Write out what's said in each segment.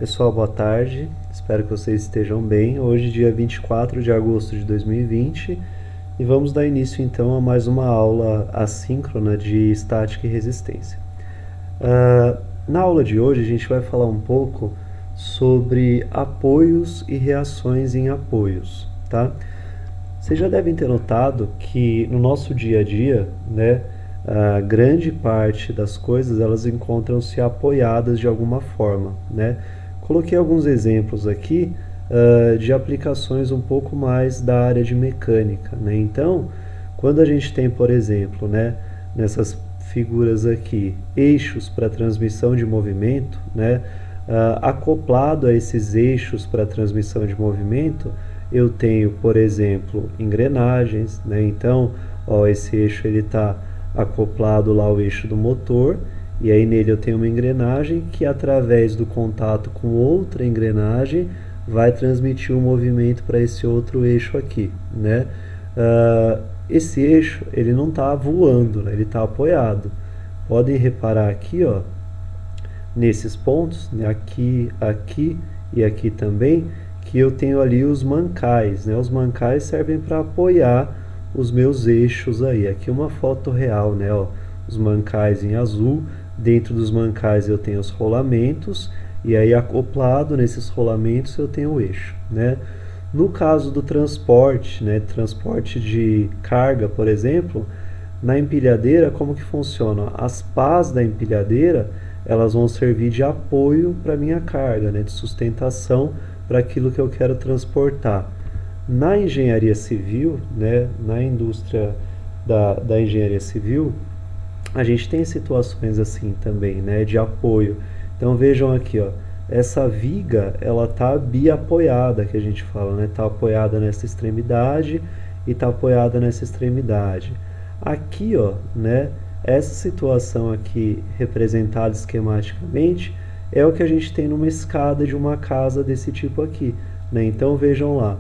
Pessoal, boa tarde. Espero que vocês estejam bem. Hoje, dia 24 de agosto de 2020, e vamos dar início então a mais uma aula assíncrona de estática e resistência. Na aula de hoje, a gente vai falar um pouco sobre apoios e reações em apoios, tá? Vocês já devem ter notado que no nosso dia a dia, né, a grande parte das coisas elas encontram-se apoiadas de alguma forma, né? Coloquei alguns exemplos aqui de aplicações um pouco mais da área de mecânica, né? Então, quando a gente tem, por exemplo, né, nessas figuras aqui, eixos para transmissão de movimento, né? Acoplado a esses eixos para transmissão de movimento, eu tenho, por exemplo, engrenagens, né? Então, ó, esse eixo ele está acoplado lá ao eixo do motor, e aí nele eu tenho uma engrenagem que, através do contato com outra engrenagem, vai transmitir o movimento para esse outro eixo aqui, né? Esse eixo ele não está voando, né? Ele está apoiado. Podem reparar aqui, ó, nesses pontos, né? Aqui, aqui e aqui também, que eu tenho ali os mancais, né? Os mancais servem para apoiar os meus eixos aí. Aqui uma foto real, né? Ó, os mancais em azul. Dentro dos mancais eu tenho os rolamentos, e aí acoplado nesses rolamentos eu tenho o eixo, né? No caso do transporte, né? Transporte de carga, por exemplo, na empilhadeira, como que funciona? As pás da empilhadeira, elas vão servir de apoio para minha carga, né? De sustentação para aquilo que eu quero transportar. Na engenharia civil, né, na indústria da engenharia civil, a gente tem situações assim também, né, de apoio. Então vejam aqui, ó, essa viga ela tá biapoiada, que a gente fala, né, tá apoiada nessa extremidade e tá apoiada nessa extremidade. Aqui, ó, né, essa situação aqui representada esquematicamente é o que a gente tem numa escada de uma casa desse tipo aqui, né? Então vejam lá,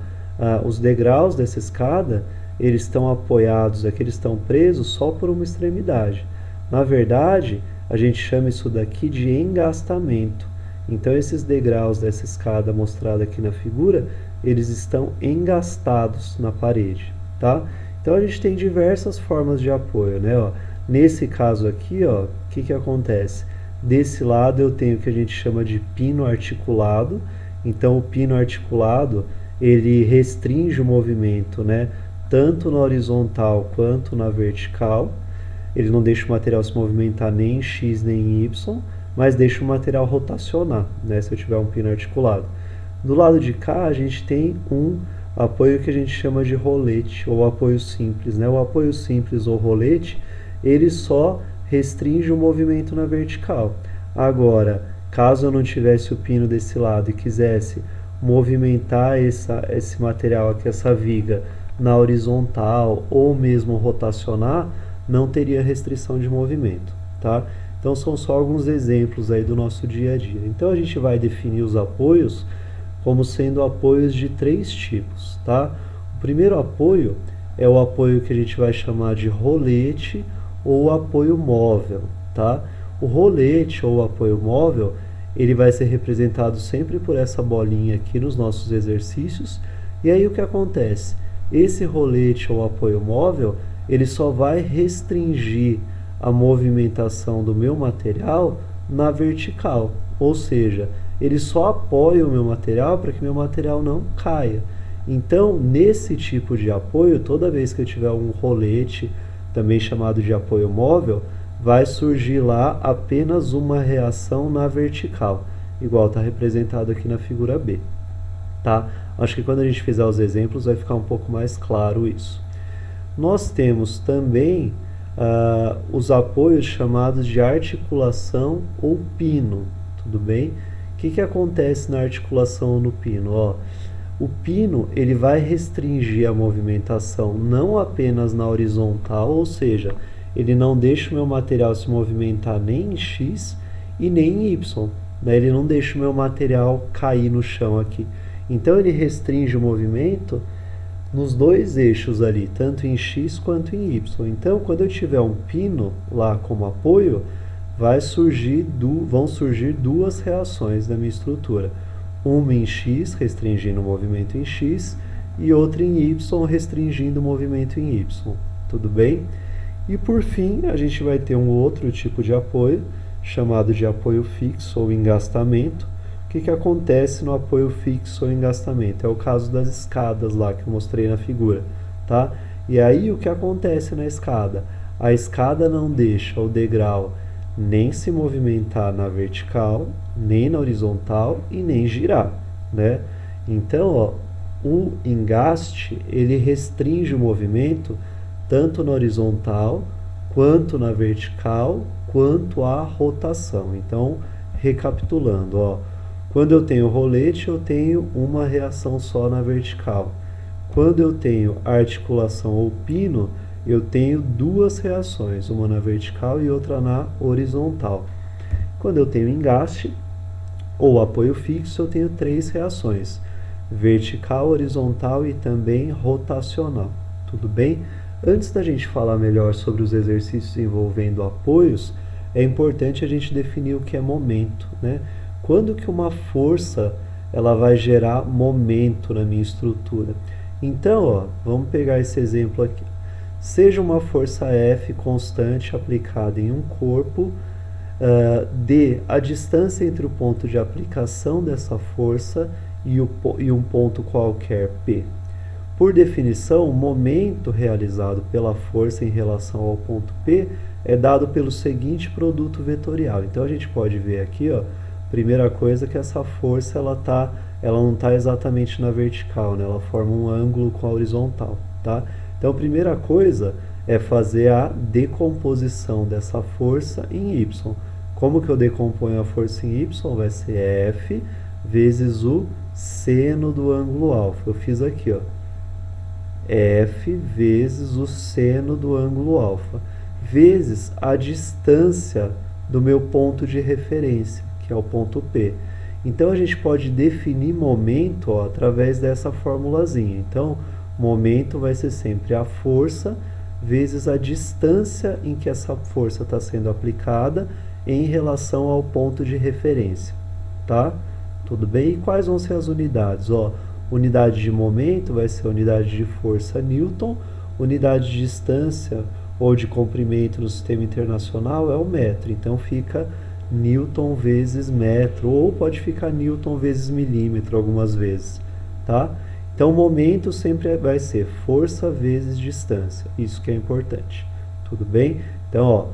os degraus dessa escada, eles estão apoiados aqui, eles estão presos só por uma extremidade. Na verdade, a gente chama isso daqui de engastamento. Então esses degraus dessa escada mostrada aqui na figura, eles estão engastados na parede, tá? Então a gente tem diversas formas de apoio, né? Ó, nesse caso aqui, ó, o que acontece? Desse lado eu tenho o que a gente chama de pino articulado. Então o pino articulado, ele restringe o movimento, né, tanto na horizontal quanto na vertical. Ele não deixa o material se movimentar nem em X nem em Y, mas deixa o material rotacionar, né, se eu tiver um pino articulado. Do lado de cá a gente tem um apoio que a gente chama de rolete ou apoio simples, né? O apoio simples ou rolete, ele só restringe o movimento na vertical. Agora, caso eu não tivesse o pino desse lado e quisesse movimentar esse material aqui, essa viga, na horizontal ou mesmo rotacionar, não teria restrição de movimento, tá? Então são só alguns exemplos aí do nosso dia a dia. Então a gente vai definir os apoios como sendo apoios de três tipos, tá? O primeiro apoio é o apoio que a gente vai chamar de rolete ou apoio móvel, tá? O rolete ou apoio móvel, ele vai ser representado sempre por essa bolinha aqui nos nossos exercícios. E aí o que acontece? Esse rolete ou apoio móvel, ele só vai restringir a movimentação do meu material na vertical, ou seja, ele só apoia o meu material para que meu material não caia. Então, nesse tipo de apoio, toda vez que eu tiver um rolete, também chamado de apoio móvel, vai surgir lá apenas uma reação na vertical, igual está representado aqui na figura B, tá? Acho que quando a gente fizer os exemplos vai ficar um pouco mais claro isso. Nós temos também os apoios chamados de articulação ou pino, tudo bem? O que acontece na articulação no pino? Ó, o pino ele vai restringir a movimentação não apenas na horizontal, ou seja, ele não deixa o meu material se movimentar nem em X e nem em Y, né? Ele não deixa o meu material cair no chão aqui. Então ele restringe o movimento nos dois eixos ali, tanto em X quanto em Y. Então quando eu tiver um pino lá como apoio, vão surgir duas reações na minha estrutura. Uma em X, restringindo o movimento em X, e outra em Y, restringindo o movimento em Y. Tudo bem? E por fim, a gente vai ter um outro tipo de apoio, chamado de apoio fixo ou engastamento. O que acontece no apoio fixo ou engastamento? É o caso das escadas lá que eu mostrei na figura, tá? E aí o que acontece na escada? A escada não deixa o degrau nem se movimentar na vertical, nem na horizontal e nem girar, né? Então, ó, o engaste, ele restringe o movimento tanto na horizontal, quanto na vertical, quanto a rotação. Então, recapitulando, ó, quando eu tenho rolete, eu tenho uma reação só na vertical. Quando eu tenho articulação ou pino, eu tenho duas reações, uma na vertical e outra na horizontal. Quando eu tenho engaste ou apoio fixo, eu tenho três reações, vertical, horizontal e também rotacional. Tudo bem? Antes da gente falar melhor sobre os exercícios envolvendo apoios, é importante a gente definir o que é momento, né? Quando que uma força ela vai gerar momento na minha estrutura? Então, ó, vamos pegar esse exemplo aqui. Seja uma força F constante aplicada em um corpo, D, a distância entre o ponto de aplicação dessa força e um ponto qualquer, P. Por definição, o momento realizado pela força em relação ao ponto P é dado pelo seguinte produto vetorial. Então, a gente pode ver aqui, ó, primeira coisa que essa força ela não está exatamente na vertical, né? Ela forma um ângulo com a horizontal, tá? Então, a primeira coisa é fazer a decomposição dessa força em Y. Como que eu decomponho a força em Y? Vai ser F vezes o seno do ângulo alfa. Eu fiz aqui, ó, F vezes o seno do ângulo alfa, vezes a distância do meu ponto de referência, que é o ponto P. Então, a gente pode definir momento, ó, através dessa formulazinha. Então, momento vai ser sempre a força vezes a distância em que essa força está sendo aplicada em relação ao ponto de referência, tá? Tudo bem? E quais vão ser as unidades? Ó, unidade de momento vai ser a unidade de força Newton, unidade de distância ou de comprimento no sistema internacional é o metro, então fica Newton vezes metro, ou pode ficar Newton vezes milímetro algumas vezes, tá? Então, o momento sempre vai ser força vezes distância, isso que é importante, tudo bem? Então, ó,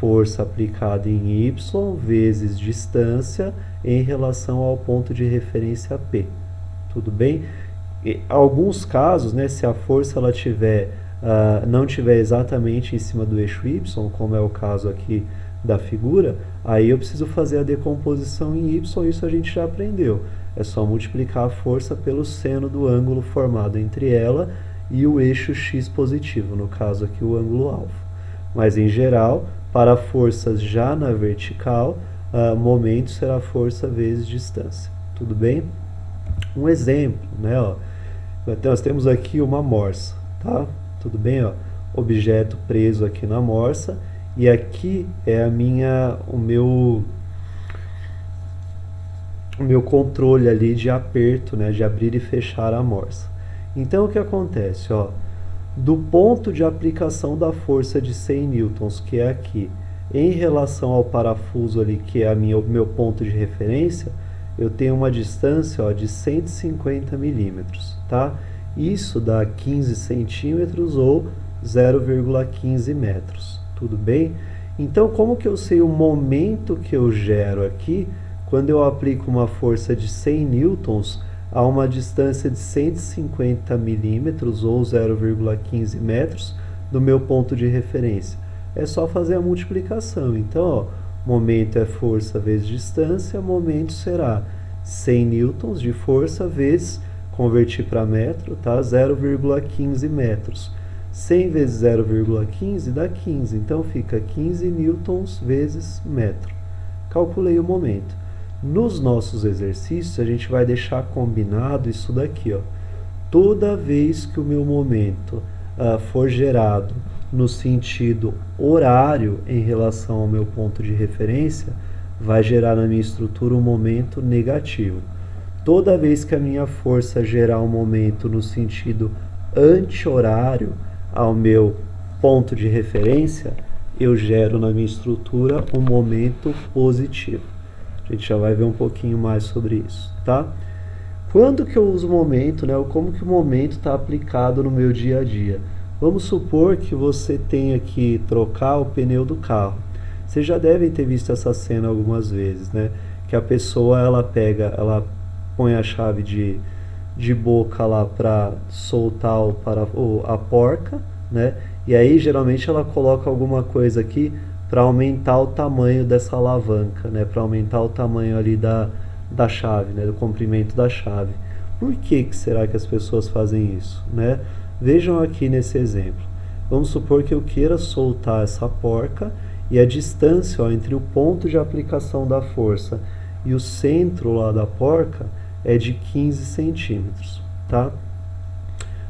força aplicada em Y vezes distância em relação ao ponto de referência P, tudo bem? Em alguns casos, né, se a força ela não tiver exatamente em cima do eixo Y, como é o caso aqui da figura, aí eu preciso fazer a decomposição em Y, isso a gente já aprendeu. É só multiplicar a força pelo seno do ângulo formado entre ela e o eixo X positivo, no caso aqui o ângulo alfa. Mas em geral, para forças já na vertical, momento será força vezes distância. Tudo bem? Um exemplo, né? Ó, nós temos aqui uma morsa, tá? Tudo bem? Ó, objeto preso aqui na morsa. E aqui é o meu controle ali de aperto, né, de abrir e fechar a morsa. Então, o que acontece? Ó, do ponto de aplicação da força de 100 newtons, que é aqui, em relação ao parafuso ali, que é o meu ponto de referência, eu tenho uma distância, ó, de 150 milímetros, tá? Isso dá 15 centímetros ou 0,15 metros. Tudo bem? Então, como que eu sei o momento que eu gero aqui quando eu aplico uma força de 100 newtons a uma distância de 150 milímetros ou 0,15 metros do meu ponto de referência? É só fazer a multiplicação. Então, ó, momento é força vezes distância, momento será 100 newtons de força vezes, convertir para metro, tá? 0,15 metros. 100 vezes 0,15 dá 15, então fica 15 newtons vezes metro. Calculei o momento. Nos nossos exercícios, a gente vai deixar combinado isso daqui, ó. Toda vez que o meu momento for gerado no sentido horário em relação ao meu ponto de referência, vai gerar na minha estrutura um momento negativo. Toda vez que a minha força gerar um momento no sentido anti-horário ao meu ponto de referência, eu gero na minha estrutura um momento positivo. A gente já vai ver um pouquinho mais sobre isso, tá? Quando que eu uso o momento, né? Como que o momento está aplicado no meu dia a dia? Vamos supor que você tenha que trocar o pneu do carro. Vocês já devem ter visto essa cena algumas vezes, né? Que a pessoa, ela põe a chave de boca lá para soltar a porca, né? E aí geralmente ela coloca alguma coisa aqui para aumentar o tamanho dessa alavanca, né? Para aumentar o tamanho ali da chave, né? Do comprimento da chave. Por que será que as pessoas fazem isso, né? Vejam aqui nesse exemplo. Vamos supor que eu queira soltar essa porca e a distância, ó, entre o ponto de aplicação da força e o centro lá da porca é de 15 centímetros, tá?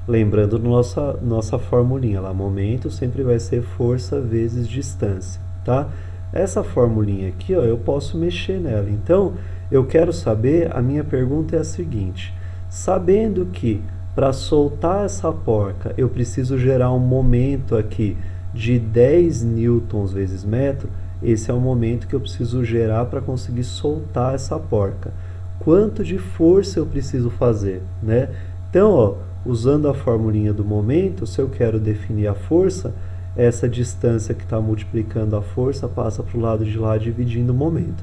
Lembrando nossa formulinha lá, momento sempre vai ser força vezes distância, tá? Essa formulinha aqui, ó, eu posso mexer nela. Então, eu quero saber, a minha pergunta é a seguinte: sabendo que para soltar essa porca eu preciso gerar um momento aqui de 10 newtons vezes metro, esse é o momento que eu preciso gerar para conseguir soltar essa porca. Quanto de força eu preciso fazer, né? Então, ó, usando a formulinha do momento, se eu quero definir a força, essa distância que está multiplicando a força passa para o lado de lá dividindo o momento.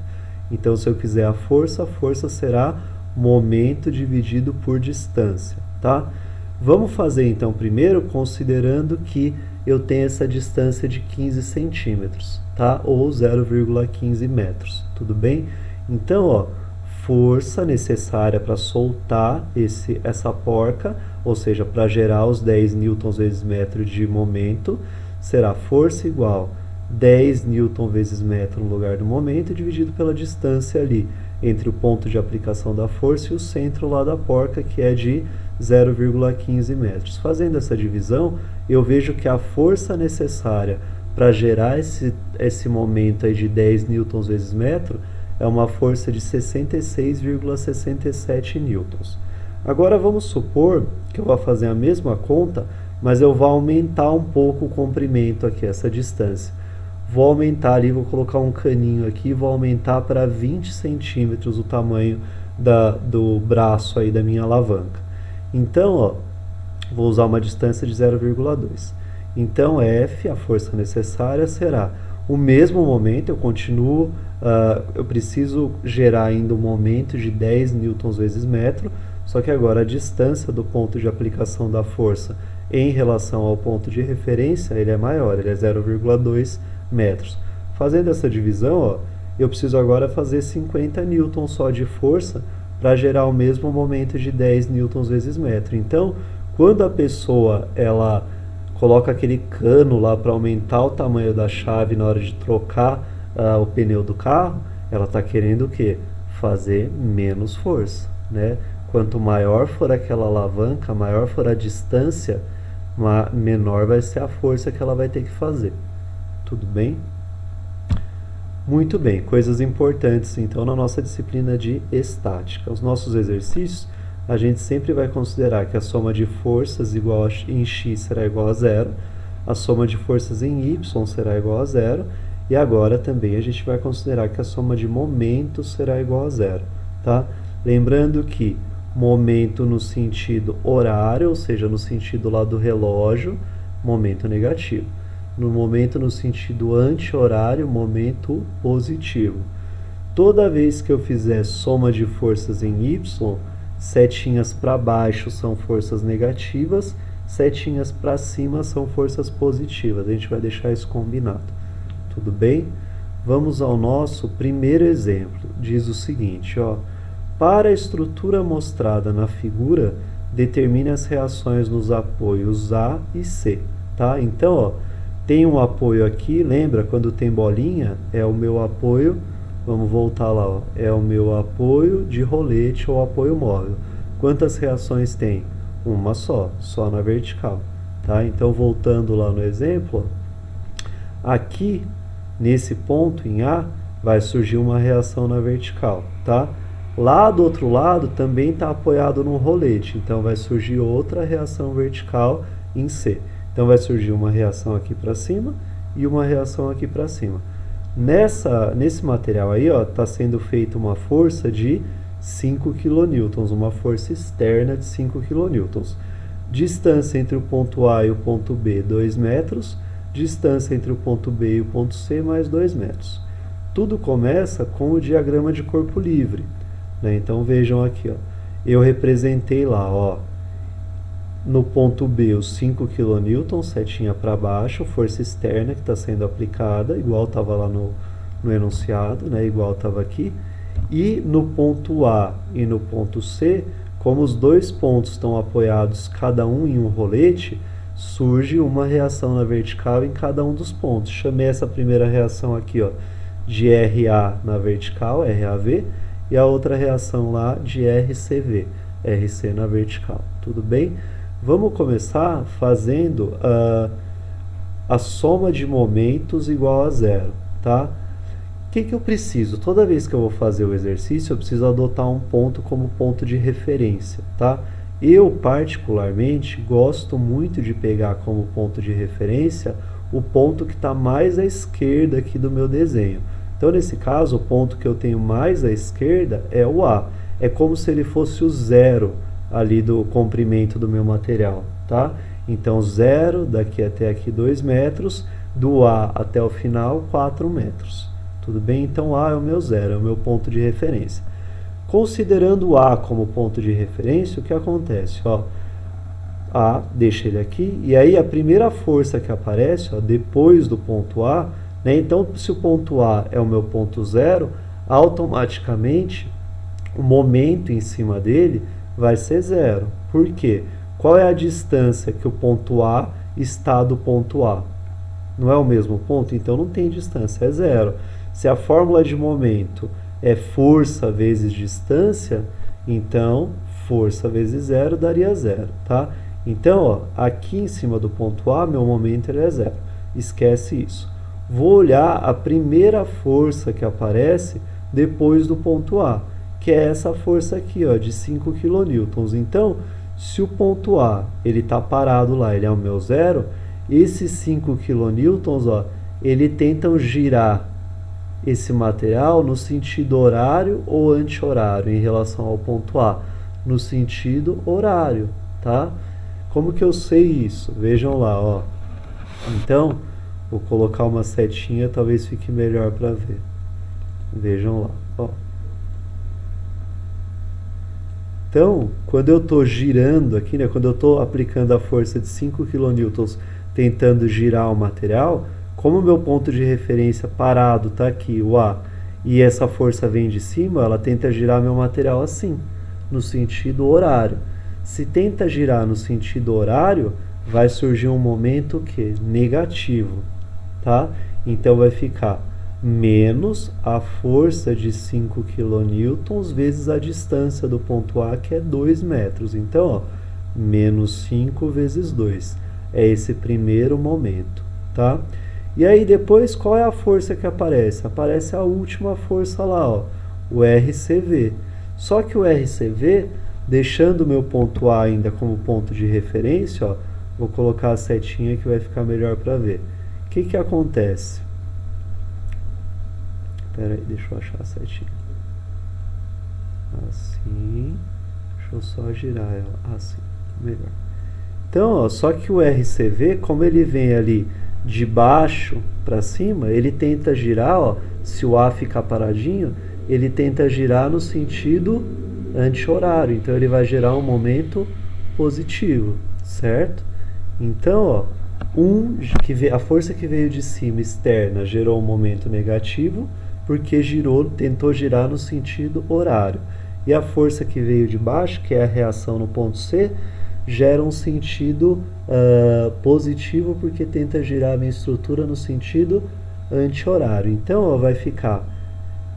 Então, se eu quiser a força será momento dividido por distância, tá? Vamos fazer então primeiro considerando que eu tenho essa distância de 15 centímetros, tá? Ou 0,15 metros, tudo bem? Então, ó, força necessária para soltar essa porca, ou seja, para gerar os 10 newtons vezes metro de momento, será força igual 10 newton vezes metro no lugar do momento, dividido pela distância ali, entre o ponto de aplicação da força e o centro lá da porca, que é de 0,15 metros. Fazendo essa divisão, eu vejo que a força necessária para gerar esse momento aí de 10 newtons vezes metro é uma força de 66,67 newtons. Agora vamos supor que eu vou fazer a mesma conta, mas eu vou aumentar um pouco o comprimento aqui, essa distância. Vou aumentar ali, vou colocar um caninho aqui, vou aumentar para 20 centímetros o tamanho do braço aí da minha alavanca. Então, ó, vou usar uma distância de 0,2. Então, F, a força necessária, será o mesmo momento, eu continuo, eu preciso gerar ainda um momento de 10 newtons vezes metro, só que agora a distância do ponto de aplicação da força em relação ao ponto de referência, ele é maior, ele é 0,2 metros. Fazendo essa divisão, ó, eu preciso agora fazer 50 newtons só de força para gerar o mesmo momento de 10 newtons vezes metro. Então, quando a pessoa ela coloca aquele cano lá para aumentar o tamanho da chave na hora de trocar o pneu do carro, ela está querendo o quê? Fazer menos força, né? Quanto maior for aquela alavanca, maior for a distância, menor vai ser a força que ela vai ter que fazer. Tudo bem? Muito bem, coisas importantes então na nossa disciplina de estática. Os nossos exercícios, a gente sempre vai considerar que a soma de forças em x será igual a zero, a soma de forças em y será igual a zero, e agora também a gente vai considerar que a soma de momentos será igual a zero, tá? Lembrando que momento no sentido horário, ou seja, no sentido lá do relógio, momento negativo. No momento no sentido anti-horário, momento positivo. Toda vez que eu fizer soma de forças em y, setinhas para baixo são forças negativas, setinhas para cima são forças positivas. A gente vai deixar isso combinado. Tudo bem? Vamos ao nosso primeiro exemplo. Diz o seguinte, ó: para a estrutura mostrada na figura, determine as reações nos apoios A e C, tá? Então, ó, tem um apoio aqui, lembra quando tem bolinha? É o meu apoio, vamos voltar lá, ó, é o meu apoio de rolete ou apoio móvel. Quantas reações tem? Uma só na vertical. tá? Então, voltando lá no exemplo, aqui, nesse ponto em A, vai surgir uma reação na vertical, tá? Lá do outro lado também está apoiado num rolete, então vai surgir outra reação vertical em C. Então vai surgir uma reação aqui para cima e uma reação aqui para cima. Nesse material aí, está sendo feita uma força de 5 kN, uma força externa de 5 kN. Distância entre o ponto A e o ponto B, 2 metros. Distância entre o ponto B e o ponto C, mais 2 metros. Tudo começa com o diagrama de corpo livre, né? Então vejam aqui, eu representei lá, no ponto B os 5 kN, setinha para baixo, força externa que está sendo aplicada, igual estava lá no enunciado, né? Igual estava aqui. E no ponto A e no ponto C, como os dois pontos estão apoiados cada um em um rolete, surge uma reação na vertical em cada um dos pontos. Chamei essa primeira reação aqui, de RA na vertical, RAV, e a outra reação lá de RCV, RC na vertical. Tudo bem? Vamos começar fazendo a soma de momentos igual a zero, tá? O que eu preciso? Toda vez que eu vou fazer o exercício, eu preciso adotar um ponto como ponto de referência, tá? Eu, particularmente, gosto muito de pegar como ponto de referência o ponto que está mais à esquerda aqui do meu desenho. Então, nesse caso, o ponto que eu tenho mais à esquerda é o A. É como se ele fosse o zero ali do comprimento do meu material, tá? Então, 0, daqui até aqui 2 metros, do A até o final, 4 metros. Tudo bem? Então, A é o meu zero, é o meu ponto de referência. Considerando o A como ponto de referência, o que acontece? A, deixa ele aqui, e aí a primeira força que aparece, depois do ponto A, né? Então, se o ponto A é o meu ponto zero, automaticamente o momento em cima dele vai ser zero. Por quê? Qual é a distância que o ponto A está do ponto A? Não é o mesmo ponto? Então não tem distância, é zero. Se a fórmula de momento é força vezes distância, então força vezes zero daria zero, tá? Então, aqui em cima do ponto A, meu momento ele é zero. Esquece isso. Vou olhar a primeira força que aparece depois do ponto A, que é essa força aqui, de 5 kN. Então, se o ponto A ele está parado lá, ele é o meu zero, esses 5 kN, ele tentam girar esse material no sentido horário ou anti-horário em relação ao ponto A? No sentido horário, tá? Como que eu sei isso? Vejam lá, Então, vou colocar uma setinha, talvez fique melhor para ver. Vejam lá, Então, quando eu estou girando aqui, né, quando eu estou aplicando a força de 5 kN tentando girar o material, como o meu ponto de referência parado está aqui, o A, e essa força vem de cima, ela tenta girar meu material assim, no sentido horário. Se tenta girar no sentido horário, vai surgir um momento que negativo, tá? Então vai ficar menos a força de 5 kN vezes a distância do ponto A, que é 2 metros. Então, menos 5 vezes 2. É esse primeiro momento, tá? E aí depois, qual é a força que aparece? Aparece a última força lá, o RCV. Só que o RCV, deixando o meu ponto A ainda como ponto de referência, vou colocar a setinha que vai ficar melhor para ver. O que acontece? Espera aí, deixa eu achar a setinha. Assim. Deixa eu só girar ela. Assim, melhor. Então, só que o RCV, como ele vem ali de baixo para cima, ele tenta girar, se o A ficar paradinho, ele tenta girar no sentido anti-horário. Então, ele vai gerar um momento positivo, certo? Então, a força que veio de cima, externa, gerou um momento negativo, porque tentou girar no sentido horário. E a força que veio de baixo, que é a reação no ponto C, gera um sentido positivo, porque tenta girar a minha estrutura no sentido anti-horário. Então, vai ficar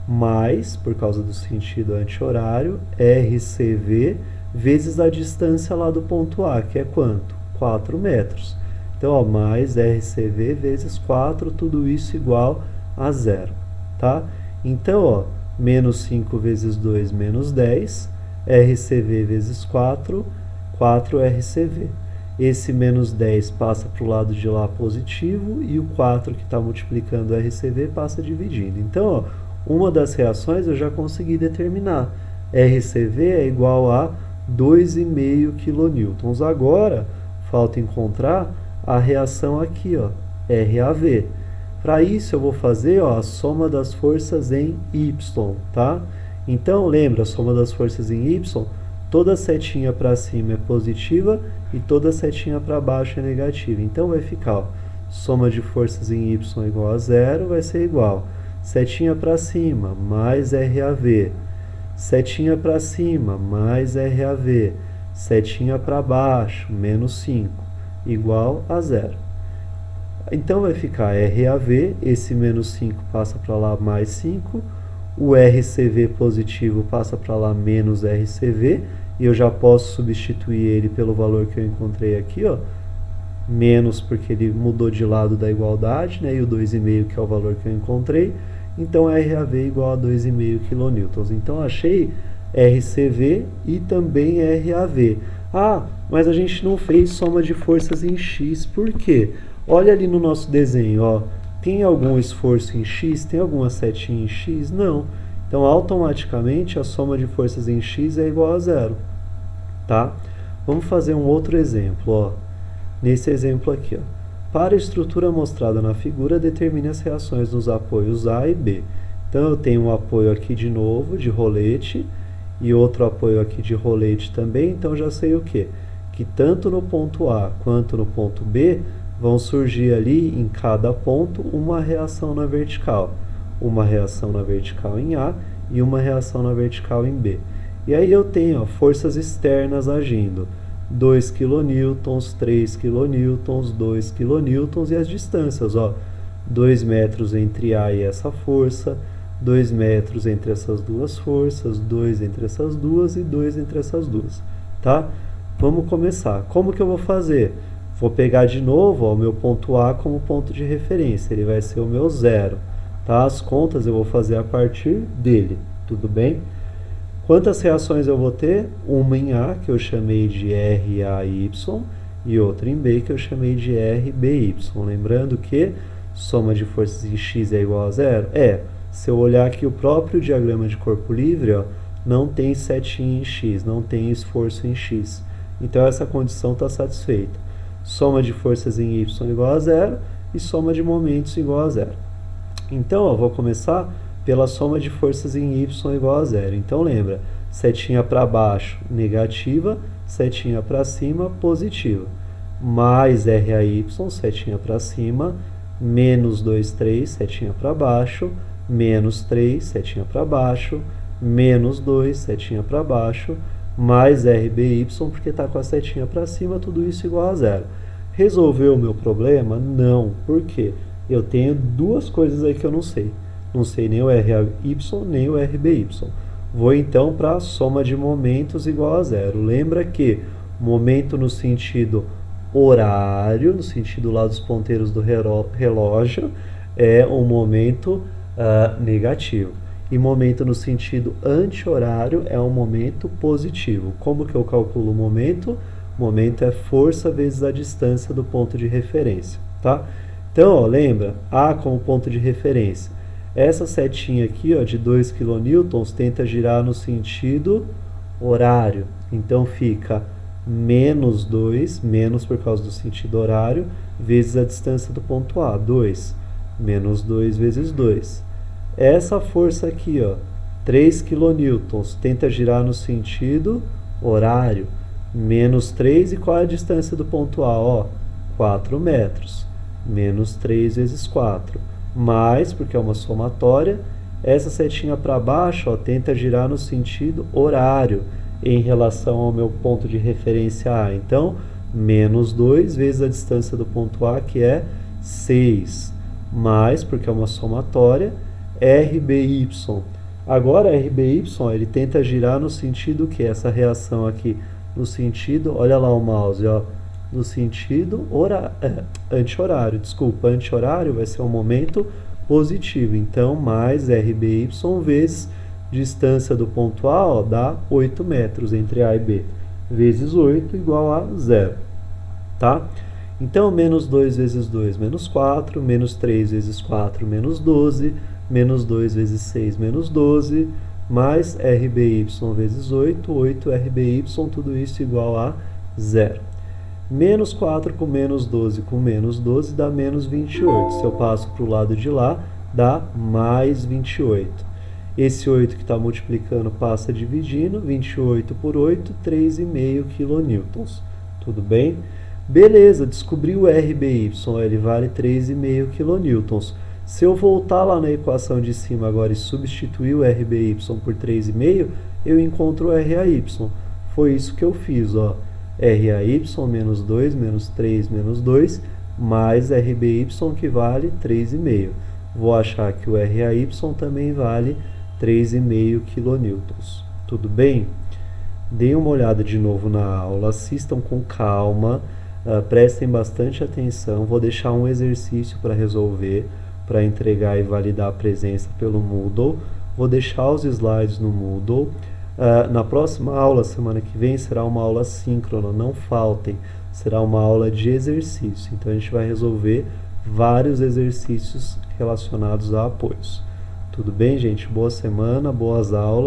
mais, por causa do sentido anti-horário, RCV vezes a distância lá do ponto A, que é quanto? 4 metros. Então, ó, mais RCV vezes 4, tudo isso igual a zero, tá? Então, ó, menos 5 vezes 2, menos 10, RCV vezes 4, 4 RCV. Esse menos 10 passa para o lado de lá positivo e o 4 que está multiplicando o RCV passa dividindo. Então, ó, uma das reações eu já consegui determinar. RCV é igual a 2,5 kN. Agora, falta encontrar a reação aqui, ó, RAV. Para isso, eu vou fazer, ó, a soma das forças em Y, tá? Então, lembra, a soma das forças em Y, toda setinha para cima é positiva e toda setinha para baixo é negativa. Então, vai ficar, ó, soma de forças em Y igual a zero, vai ser igual. Setinha para cima, mais RAV. Setinha para cima, mais RAV. Setinha para baixo, menos 5, igual a zero. Então, vai ficar RAV, esse menos 5 passa para lá, mais 5. O RCV positivo passa para lá, menos RCV. E eu já posso substituir ele pelo valor que eu encontrei aqui, ó. Menos porque ele mudou de lado da igualdade, né? E o 2,5 que é o valor que eu encontrei. Então, RAV igual a 2,5 kN. Então, achei RCV e também RAV. Ah, mas a gente não fez soma de forças em X. Por quê? Olha ali no nosso desenho, ó. Tem algum esforço em X? Tem alguma setinha em X? Não. Então, automaticamente, a soma de forças em X é igual a zero. Tá? Vamos fazer um outro exemplo, ó. Nesse exemplo aqui, ó. Para a estrutura mostrada na figura, determine as reações nos apoios A e B. Então, eu tenho um apoio aqui de novo, de rolete, e outro apoio aqui de rolete também. Então, já sei o quê? Que tanto no ponto A quanto no ponto B, vão surgir ali, em cada ponto, uma reação na vertical. Uma reação na vertical em A e uma reação na vertical em B. E aí eu tenho, ó, forças externas agindo. 2 kN, 3 kN, 2 kN e as distâncias, ó. 2 metros entre A e essa força, 2 metros entre essas duas forças, 2 entre essas duas e 2 entre essas duas, tá? Vamos começar. Como que eu vou fazer? Vou pegar de novo, ó, o meu ponto A como ponto de referência, ele vai ser o meu zero, tá? As contas eu vou fazer a partir dele, tudo bem? Quantas reações eu vou ter? Uma em A, que eu chamei de RAY, e outra em B, que eu chamei de RBY. Lembrando que soma de forças em X é igual a zero? Se eu olhar aqui o próprio diagrama de corpo livre, ó, não tem setinha em X, não tem esforço em X. Então, essa condição está satisfeita. Soma de forças em Y igual a zero e soma de momentos igual a zero. Então, ó, vou começar pela soma de forças em Y igual a zero. Então, lembra, setinha para baixo, negativa, setinha para cima, positiva. Mais RAY, setinha para cima, menos 2, 3, setinha para baixo, menos 3, setinha para baixo, menos 2, setinha para baixo, mais RBY, porque está com a setinha para cima, tudo isso igual a zero. Resolveu o meu problema? Não. Por quê? Eu tenho duas coisas aí que eu não sei. Não sei nem o RAY, nem o RBY. Vou então para a soma de momentos igual a zero. Lembra que momento no sentido horário, no sentido lá dos ponteiros do relógio, é um momento negativo. E momento no sentido anti-horário é um momento positivo. Como que eu calculo o momento? Momento é força vezes a distância do ponto de referência, tá? Então, ó, lembra? A como ponto de referência. Essa setinha aqui, ó, de 2 kN tenta girar no sentido horário. Então, fica menos 2, menos por causa do sentido horário, vezes a distância do ponto A, 2. Menos 2 vezes 2. Essa força aqui, ó, 3 kN, tenta girar no sentido horário. Menos 3, e qual é a distância do ponto A? Ó, 4 metros. Menos 3 vezes 4. Mais, porque é uma somatória, essa setinha para baixo, ó, tenta girar no sentido horário em relação ao meu ponto de referência A. Então, menos 2 vezes a distância do ponto A, que é 6. Mais, porque é uma somatória, RBY. Agora, RBY, ele tenta girar no sentido que essa reação aqui, no sentido, olha lá o mouse, ó, no sentido anti-horário. Desculpa, anti-horário vai ser um momento positivo. Então, mais RBY vezes distância do ponto A, ó, dá 8 metros entre A e B. Vezes 8 igual a 0. Tá? Então, menos 2 vezes 2, menos 4. Menos 3 vezes 4, menos 12. Menos 2 vezes 6, menos 12. Mais RBY vezes 8. 8 RBY, tudo isso igual a 0. Menos 4 com menos 12 com menos 12 dá menos 28. Se eu passo para o lado de lá, dá mais 28. Esse 8 que está multiplicando passa dividindo. 28 por 8, 3,5 kN. Tudo bem? Beleza, descobri o RBY, ele vale 3,5 kN. Se eu voltar lá na equação de cima agora e substituir o RBY por 3,5, eu encontro o RAY. Foi isso que eu fiz, ó. RAY menos 2, menos 3, menos 2, mais RBY que vale 3,5. Vou achar que o RAY também vale 3,5 kN. Tudo bem? Deem uma olhada de novo na aula, assistam com calma, prestem bastante atenção. Vou deixar um exercício para resolver, para entregar e validar a presença pelo Moodle. Vou deixar os slides no Moodle. Na próxima aula, semana que vem, será uma aula síncrona, não faltem. Será uma aula de exercício. Então, a gente vai resolver vários exercícios relacionados a apoios. Tudo bem, gente? Boa semana, boas aulas.